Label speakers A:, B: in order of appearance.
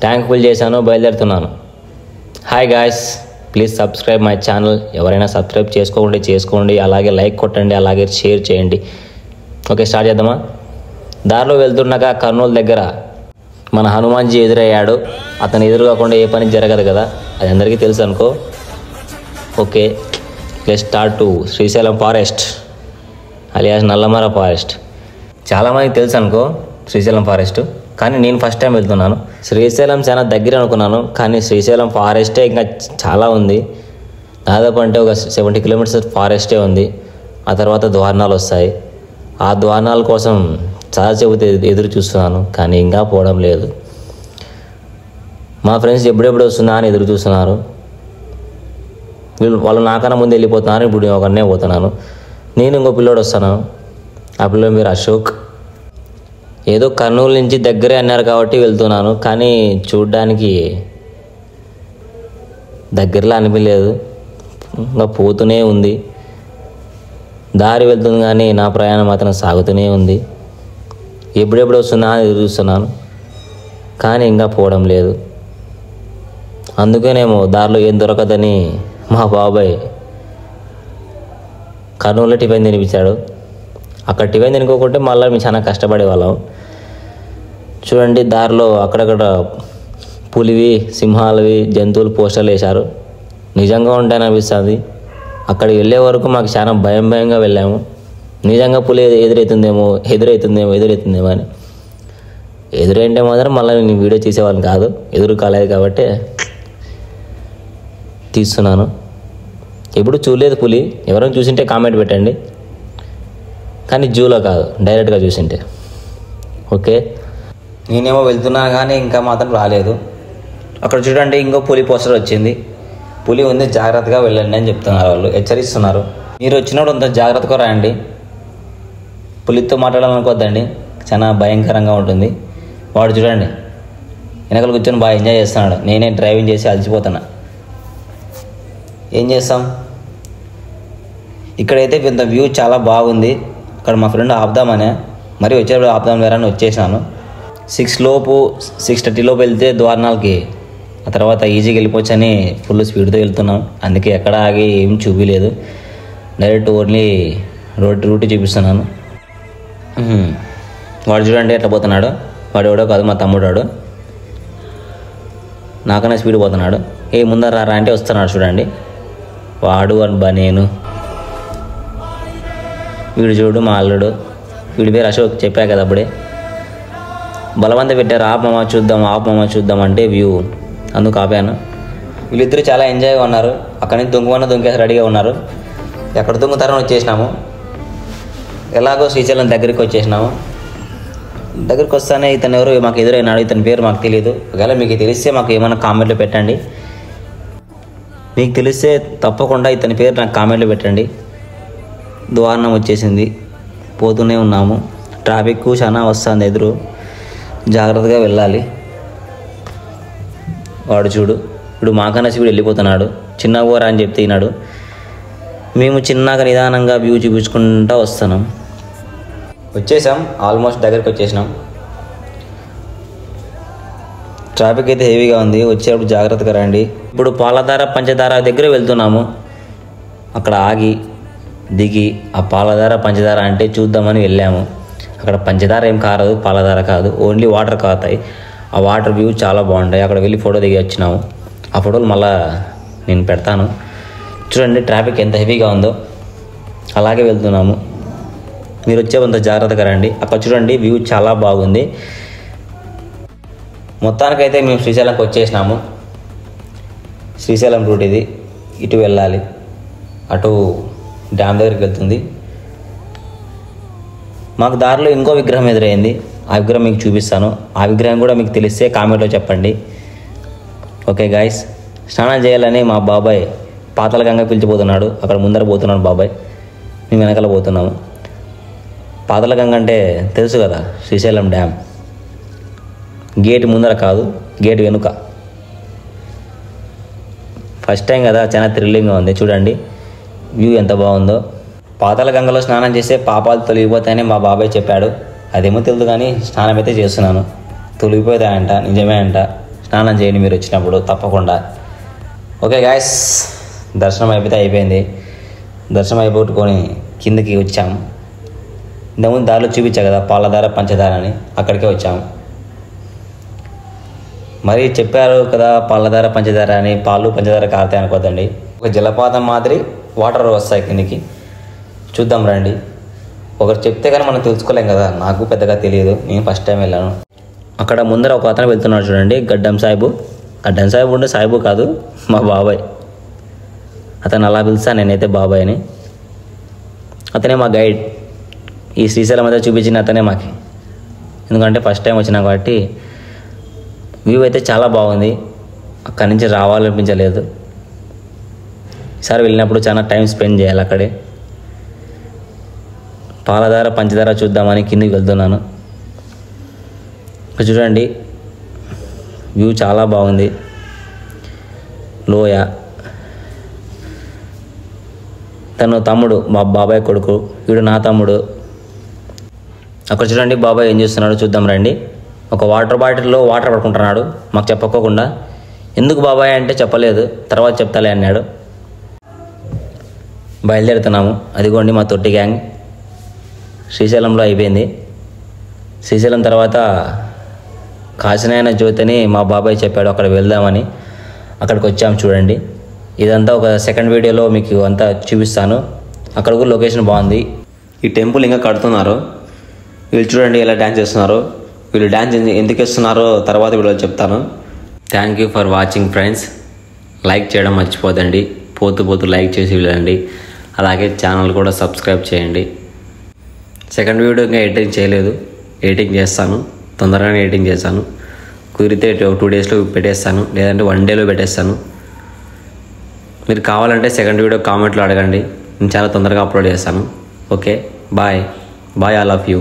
A: Tank full చేశాను, బయలుదేరుతున్నాను. Hi guys, please subscribe my channel. ఎవరైనా సబ్స్క్రైబ్ చేసుకోండి, అలాగే లైక్ కొట్టండి, అలాగే షేర్ చేయండి. ఓకే, స్టార్ట్ చేద్దామా? దారిలో వెళ్తుండగా కర్నూలు దగ్గర మన హనుమాన్జీ ఎదురయ్యాడు. అతను ఎదురు కాకుండా ఏ పని జరగదు కదా, అది అందరికీ తెలుసు అనుకో. Okay, let's start to Srisailam forest alias Nallamala forest. చాలామందికి తెలుసు అనుకో శ్రీశైలం ఫారెస్ట్, కానీ నేను ఫస్ట్ టైం వెళ్తున్నాను. శ్రీశైలం చాలా దగ్గర అనుకున్నాను, కానీ శ్రీశైలం ఫారెస్టే ఇంకా చాలా ఉంది. దాదాపు అంటే ఒక 70 కిలోమీటర్స్ ఫారెస్టే ఉంది. ఆ తర్వాత ద్వారణాలు వస్తాయి. ఆ ద్వారణాల కోసం చాలా చెబితే ఎదురు చూస్తున్నాను, కానీ ఇంకా పోవడం లేదు. మా ఫ్రెండ్స్ ఎప్పుడెప్పుడు వస్తుందా అని ఎదురు చూస్తున్నారు. వాళ్ళు నాకన్నా ముందు వెళ్ళిపోతున్నారు. ఇప్పుడు ఒకనే పోతున్నాను. నేను ఇంకో పిల్లోడు వస్తాను. ఆ పిల్లోడు మీరు అశోక్. ఏదో కర్నూలు నుంచి దగ్గరే అన్నారు కాబట్టి వెళ్తున్నాను, కానీ చూడ్డానికి దగ్గరలో అనిపించలేదు. ఇంకా పోతూనే ఉంది. దారి వెళ్తుంది కానీ నా ప్రయాణం మాత్రం సాగుతూనే ఉంది. ఎప్పుడెప్పుడు వస్తున్నా అని ఎదురు చూస్తున్నాను, కానీ ఇంకా పోవడం లేదు. అందుకేనేమో దారిలో ఏం దొరకదని మా బాబాయ్ కర్నూలులో టిఫిన్ తినిపించాడు. అక్కడ టిఫిన్ తినుకోకుంటే మళ్ళీ మేము చాలా కష్టపడేవాళ్ళం. చూడండి, దారిలో అక్కడక్కడ పులివి, సింహాలవి, జంతువులు పోస్టర్లు వేశారు. నిజంగా ఉంటాయని అనిపిస్తుంది. అక్కడికి వెళ్ళే వరకు మాకు చాలా భయంగా వెళ్ళాము. నిజంగా పులి ఎదురవుతుందేమో అని. ఎదురైంటే మాత్రం మళ్ళీ నేను వీడియో తీసేవాళ్ళని కాదు, ఎదురు కాలేదు కాబట్టి తీస్తున్నాను. ఎప్పుడు చూడలేదు పులి. ఎవరైనా చూసింటే కామెంట్ పెట్టండి, కానీ జూలో కాదు, డైరెక్ట్గా చూసింటే. ఓకే, నేనేమో వెళ్తున్నాను కానీ ఇంకా మాత్రం రాలేదు. అక్కడ చూడండి, ఇంకో పులి పోస్టర్ వచ్చింది. పులి ఉంది, జాగ్రత్తగా వెళ్ళండి అని చెప్తున్నారు. వాళ్ళు హెచ్చరిస్తున్నారు. మీరు వచ్చినప్పుడు అంత జాగ్రత్తగా రండి. పులితో మాట్లాడాలనుకోవద్దండి, చాలా భయంకరంగా ఉంటుంది. వాడు చూడండి వెనకాల కూర్చొని బాగా ఎంజాయ్ చేస్తున్నాడు. నేనే డ్రైవింగ్ చేసి అలసిపోతున్నా. ఏం చేస్తాం? ఇక్కడైతే పెద్ద వ్యూ చాలా బాగుంది. అక్కడ మా ఫ్రెండ్ ఆపుదామనే, మరి వచ్చేప్పుడు ఆపుదాం వేరే అని వచ్చేసినాను. 6:30 లోపు వెళ్తే ద్వారణాలకి, ఆ తర్వాత ఈజీగా వెళ్ళిపోవచ్చు అని ఫుల్ స్పీడ్తో వెళ్తున్నాం. అందుకే ఎక్కడ ఆగి ఏం చూపించలేదు, డైరెక్ట్ ఓన్లీ రూట్ చూపిస్తున్నాను. వాడు చూడండి ఎట్లా పోతున్నాడు. వాడు ఎవడో కాదు, మా తమ్ముడు. వాడు నాకన్నా స్పీడ్ పోతున్నాడు. ముందర రా అంటే వస్తున్నాడు. చూడండి, వాడు అని నేను. వీడు చూడు మా అల్లుడు. వీడి పేరు అశోక్, చెప్పా కదా అప్పుడే. బలవంత పెట్టారు, ఆపమా చూద్దాం అంటే వ్యూ, అందుకు ఆపాను. వీళ్ళిద్దరూ చాలా ఎంజాయ్గా ఉన్నారు. అక్కడి నుంచి దొంగేసి రెడీగా ఉన్నారు. ఎక్కడ దొంగతనం వచ్చేసినాము. ఎలాగో శ్రీశైలం దగ్గరికి వచ్చేసినాము. దగ్గరికి వస్తానే ఇతను ఎవరు మాకు ఎదురైనాడు. ఇతని పేరు మాకు తెలియదు. ఒకవేళ మీకు తెలిస్తే మాకు ఏమైనా కామెంట్లో పెట్టండి. మీకు తెలిస్తే తప్పకుండా ఇతని పేరు నాకు కామెంట్లో పెట్టండి. ద్వారణం వచ్చేసింది, పోతూనే ఉన్నాము. ట్రాఫిక్ చాలా వస్తుంది ఎదురు, జాగ్రత్తగా వెళ్ళాలి. వాడు చూడు, ఇప్పుడు మాకన్నా స్పీడ్ వెళ్ళిపోతున్నాడు. చిన్న పోరా అని చెప్తే ఈనాడు. మేము చిన్నగా నిదానంగా వ్యూ చూపించుకుంటూ వస్తున్నాం. వచ్చేసాం, ఆల్మోస్ట్ దగ్గరికి వచ్చేసినాం. ట్రాఫిక్ అయితే హెవీగా ఉంది. వచ్చేటప్పుడు జాగ్రత్తగా రండి. ఇప్పుడు పాలధార పంచదార దగ్గర వెళ్తున్నాము. అక్కడ ఆగి దిగి ఆ పాలధార పంచదార అంటే చూద్దామని వెళ్ళాము. అక్కడ పంచదార ఏం కారదు, పాలధార కాదు, ఓన్లీ వాటర్ కాతాయి. ఆ వాటర్ వ్యూ చాలా బాగుంటాయి. అక్కడ వెళ్ళి ఫోటో దిగి వచ్చినాము. ఆ ఫోటోలు మళ్ళీ నేను పెడతాను. చూడండి ట్రాఫిక్ ఎంత హెవీగా ఉందో. అలాగే వెళ్తున్నాము. మీరు వచ్చేంత జాగ్రత్తగా రండి. అక్కడ చూడండి వ్యూ చాలా బాగుంది. మొత్తానికైతే మేము శ్రీశైలంకి వచ్చేసినాము. శ్రీశైలం రూట్ ఇది. ఇటు వెళ్ళాలి, అటు డ్యామ్ దగ్గరికి వెళ్తుంది. మాకు దారిలో ఇంకో విగ్రహం ఎదురైంది. ఆ విగ్రహం మీకు చూపిస్తాను. ఆ విగ్రహం కూడా మీకు తెలిస్తే కామెంట్లో చెప్పండి. ఓకే గాయస్, స్నానం చేయాలని మా బాబాయ్ పాతాళగంగ పిలిచిపోతున్నాడు. అక్కడ ముందర పోతున్నాడు బాబాయ్, మేము వెనకాల పోతున్నాము. పాతాళగంగ అంటే తెలుసు కదా, శ్రీశైలం డ్యామ్. గేట్ ముందర కాదు, గేట్ వెనుక. ఫస్ట్ టైం కదా, చాలా థ్రిల్లింగ్గా ఉంది. చూడండి వ్యూ ఎంత బాగుందో. పాతాళగంగలో స్నానం చేస్తే పాపాలు తొలగిపోతాయని మా బాబాయ్ చెప్పాడు. అదేమో తెలియదు కానీ స్నానం అయితే చేస్తున్నాను. తొలగిపోతాయంట, నిజమే అంట. స్నానం చేయండి మీరు వచ్చినప్పుడు తప్పకుండా. ఓకే గాయస్, దర్శనం అయిపోయింది. దర్శనం అయిపోట్టుకొని కిందకి వచ్చాము. ఇంతకుముందు దారిలో చూపించా కదా పాలధార పంచదార అని, అక్కడికే వచ్చాము. మరి చెప్పారు కదా పాలధార పంచదార అని, పాలు పంచదార కారుతాయి అనుకోదండి. ఒక జలపాతం మాదిరి వాటర్ వస్తాయి కిందికి, చూద్దాం రండి. ఒకరు చెప్తే కానీ మనం తెలుసుకోలేం కదా, నాకు పెద్దగా తెలియదు, నేను ఫస్ట్ టైం వెళ్ళాను. అక్కడ ముందర ఒక అతను వెళ్తున్నాడు చూడండి, గడ్డం సాయిబు. గడ్డం సాయిబు ఉండే సాయిబు కాదు, మా బాబాయ్. అతను అలా పిలుస్తాను నేనైతే బాబాయ్ అని. అతనే మా గైడ్. ఈ శ్రీశైలం అయితే చూపించిన అతనే మాకి, ఎందుకంటే ఫస్ట్ టైం వచ్చినా కాబట్టి. వ్యూ అయితే చాలా బాగుంది, అక్కడి నుంచి రావాలనిపించలేదు. ఈసారి వెళ్ళినప్పుడు చాలా టైం స్పెండ్ చేయాలి అక్కడే. పాలధార పంచదార చూద్దామని కిందికి వెళ్తున్నాను. ఇక్కడ చూడండి, వ్యూ చాలా బాగుంది. లోయ. తను తమ్ముడు, మా బాబాయ్ కొడుకు, వీడు నా తమ్ముడు. అక్కడ చూడండి బాబాయ్ ఏం చేస్తున్నాడు చూద్దాం రండి. ఒక వాటర్ బాటిల్లో వాటర్ పడుకుంటున్నాడు, మాకు చెప్పకోకుండా. ఎందుకు బాబాయ్ అంటే చెప్పలేదు, తర్వాత చెప్తాలే అన్నాడు. బయలుదేరుతున్నాము. అదిగోండి మా తొట్టి గ్యాంగ్. శ్రీశైలంలో అయిపోయింది. శ్రీశైలం తర్వాత కాశీనాయన జ్యోతి అని మా బాబాయ్ చెప్పాడు, అక్కడ వెళ్దామని. అక్కడికి వచ్చాము చూడండి. ఇదంతా ఒక సెకండ్ వీడియోలో మీకు అంతా చూపిస్తాను. అక్కడ కూడా లొకేషన్ బాగుంది. ఈ టెంపుల్ ఇంకా కడుతున్నారు. వీళ్ళు చూడండి ఎలా డ్యాన్స్ చేస్తున్నారు. వీళ్ళు డ్యాన్స్ ఎందుకు వేస్తున్నారో తర్వాత వీడియోలో చెప్తాను. Thank you for watching friends. Like చేయడం మర్చిపోదండి. పోతూ లైక్ చేసి వెళ్ళండి. అలాగే ఛానల్ కూడా సబ్స్క్రైబ్ చేయండి. సెకండ్ వీడియో ఇంకా ఎడిటింగ్ చేయలేదు, ఎడిటింగ్ చేస్తాను, తొందరగానే ఎడిటింగ్ చేస్తాను. కుదిరితే 2 డేస్లో పెట్టేస్తాను, లేదంటే 1 డేలో పెట్టేస్తాను. మీరు కావాలంటే సెకండ్ వీడియో కామెంట్లో అడగండి, నేను చాలా తొందరగా అప్లోడ్ చేస్తాను. Okay, bye all of you.